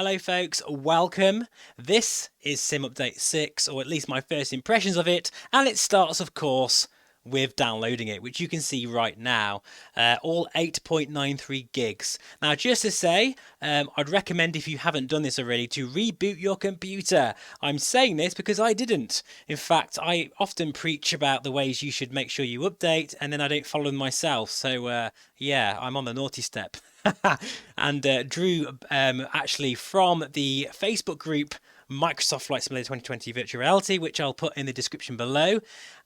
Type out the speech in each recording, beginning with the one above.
Hello folks, welcome. This is Sim Update 6, or at least my first impressions of it, and it starts of course with downloading it, which you can see right now, all 8.93 gigs. Now just to say, I'd recommend if you haven't done this already to reboot your computer. I'm saying this because I didn't. In fact, I often preach about the ways you should make sure you update, and then I don't follow them myself, so yeah, I'm on the naughty step. And Drew, actually from the Facebook group Microsoft Flight Simulator 2020 Virtual Reality, which I'll put in the description below,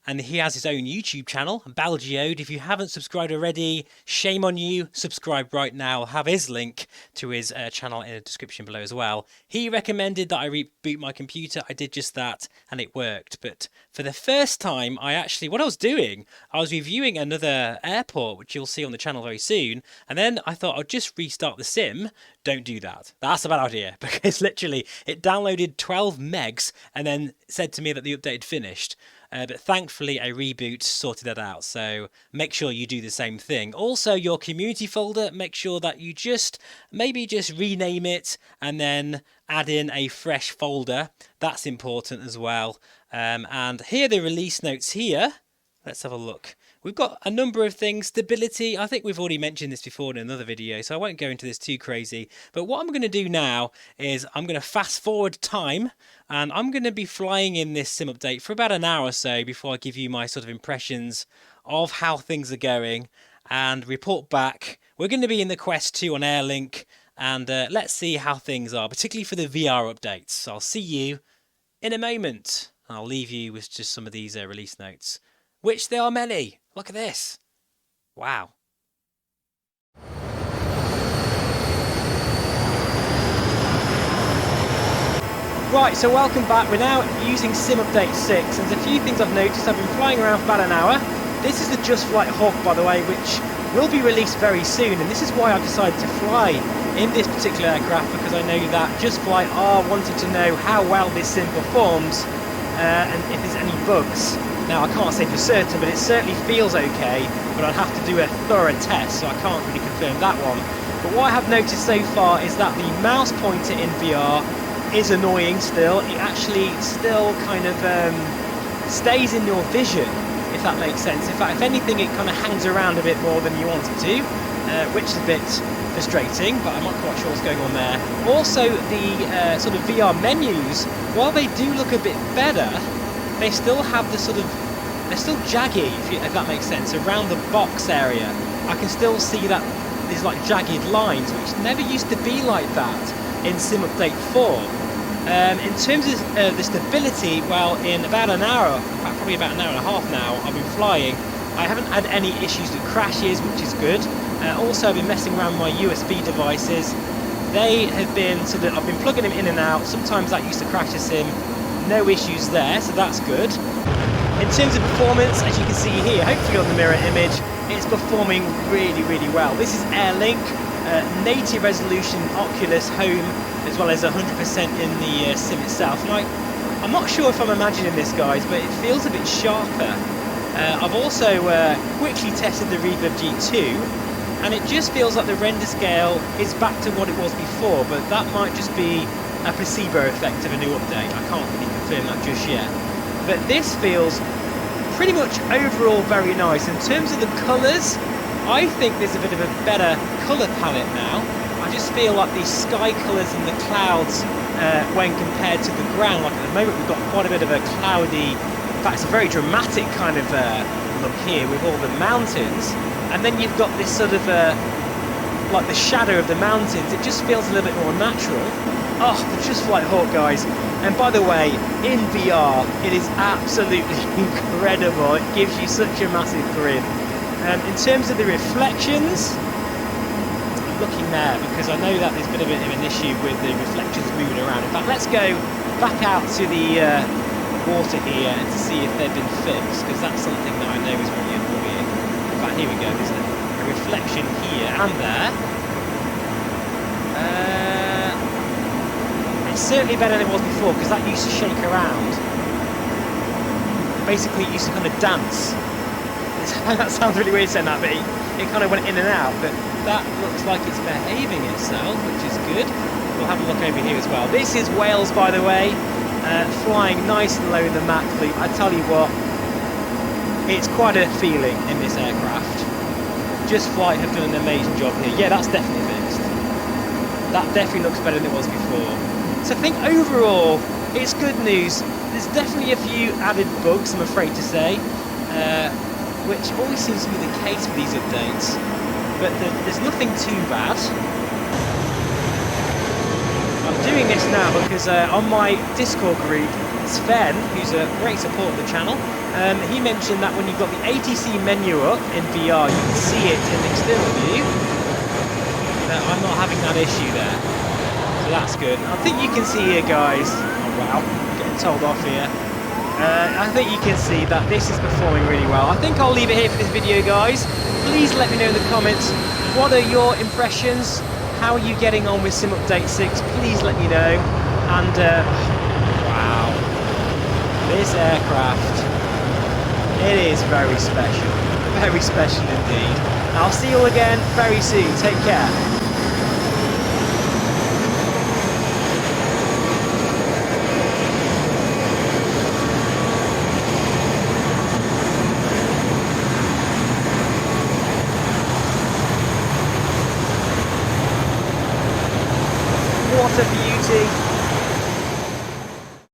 and he has his own YouTube channel, Belgeode. If you haven't subscribed already, shame on you, subscribe right now. I'll have his link to his channel in the description below as well. He recommended that I reboot my computer. I did just that and it worked. But for the first time, what I was doing, I was reviewing another airport, which you'll see on the channel very soon, and then I thought I'd just restart the sim. Don't do that. That's a bad idea, because literally it downloaded 12 megs and then said to me that the update had finished. But thankfully a reboot sorted that out, so make sure you do the same thing. Also, your community folder, make sure that you maybe just rename it and then add in a fresh folder. That's important as well. And here are the release notes here. Let's have a look. We've got a number of things. Stability, I think we've already mentioned this before in another video, so I won't go into this too crazy. But what I'm going to do now is I'm going to fast forward time, and I'm going to be flying in this sim update for about an hour or so before I give you my sort of impressions of how things are going and report back. We're going to be in the Quest 2 on Airlink, and let's see how things are, particularly for the VR updates. So I'll see you in a moment. I'll leave you with just some of these release notes, which there are many. Look at this. Wow. Right, so welcome back. We're now using Sim Update 6, and there's a few things I've noticed. I've been flying around for about an hour. This is the Just Flight Hawk, by the way, which will be released very soon, and this is why I've decided to fly in this particular aircraft, because I know that Just Flight are wanting to know how well this sim performs and if there's any bugs. Now, I can't say for certain, but it certainly feels okay, but I'd have to do a thorough test, so I can't really confirm that one. But what I have noticed so far is that the mouse pointer in VR is annoying still. It actually still kind of stays in your vision, if that makes sense. In fact, if anything, it kind of hangs around a bit more than you want it to, which is a bit frustrating, but I'm not quite sure what's going on there. Also, the sort of VR menus, while they do look a bit better, they still have the they're still jaggy, if that makes sense, around the box area. I can still see that there's like jagged lines, which never used to be like that in Sim Update 4. In terms of the stability, well, in about an hour, in fact probably about an hour and a half now, I've been flying. I haven't had any issues with crashes, which is good. Also, I've been messing around with my USB devices. They have been I've been plugging them in and out. Sometimes that used to crash the sim. No issues there, so that's good. In terms of performance, as you can see here, hopefully on the mirror image, it's performing really, really well. This is Airlink, native resolution Oculus Home, as well as 100% in the sim itself. And I'm not sure if I'm imagining this, guys, but it feels a bit sharper. I've also quickly tested the Reverb G2, and it just feels like the render scale is back to what it was before, but that might just be a placebo effect of a new update. I can't really confirm that just yet. But this feels pretty much overall very nice. In terms of the colours, I think there's a bit of a better colour palette now. I just feel like the sky colours and the clouds, when compared to the ground, like at the moment we've got quite a bit of a cloudy, in fact it's a very dramatic kind of look here with all the mountains, and then you've got this sort of like the shadow of the mountains. It just feels a little bit more natural. Oh, the Just Flight Hawk, guys. And by the way, in VR, it is absolutely incredible. It gives you such a massive grin. In terms of the reflections, I'm looking there because I know that there's been a bit of an issue with the reflections moving around. In fact, let's go back out to the water here and to see if they've been fixed, because that's something that I know is really annoying. In fact, here we go, there's a reflection here and there. It's certainly better than it was before, because that used to shake around. Basically, it used to kind of dance. That sounds really weird saying that, but it kind of went in and out. But that looks like it's behaving itself, which is good. we'll have a look over here as well. This is Wales, by the way, flying nice and low in the Mach loop. I tell you what, it's quite a feeling in this aircraft. Just Flight have done an amazing job here. Yeah, that's definitely fixed. That definitely looks better than it was before. So I think overall, it's good news. There's definitely a few added bugs, I'm afraid to say, which always seems to be the case with these updates. But there's nothing too bad. I'm doing this now because on my Discord group, Sven, who's a great support of the channel, he mentioned that when you've got the ATC menu up in VR, you can see it in the external view. I'm not having that issue there, so that's good. I think you can see here, guys. Oh wow, I'm getting told off here. I think you can see that this is performing really well. I think I'll leave it here for this video, guys. Please let me know in the comments, what are your impressions? How are you getting on with Sim Update 6? Please let me know. And wow, this aircraft, it is very special. Very special indeed. I'll see you all again very soon. Take care. What a beauty.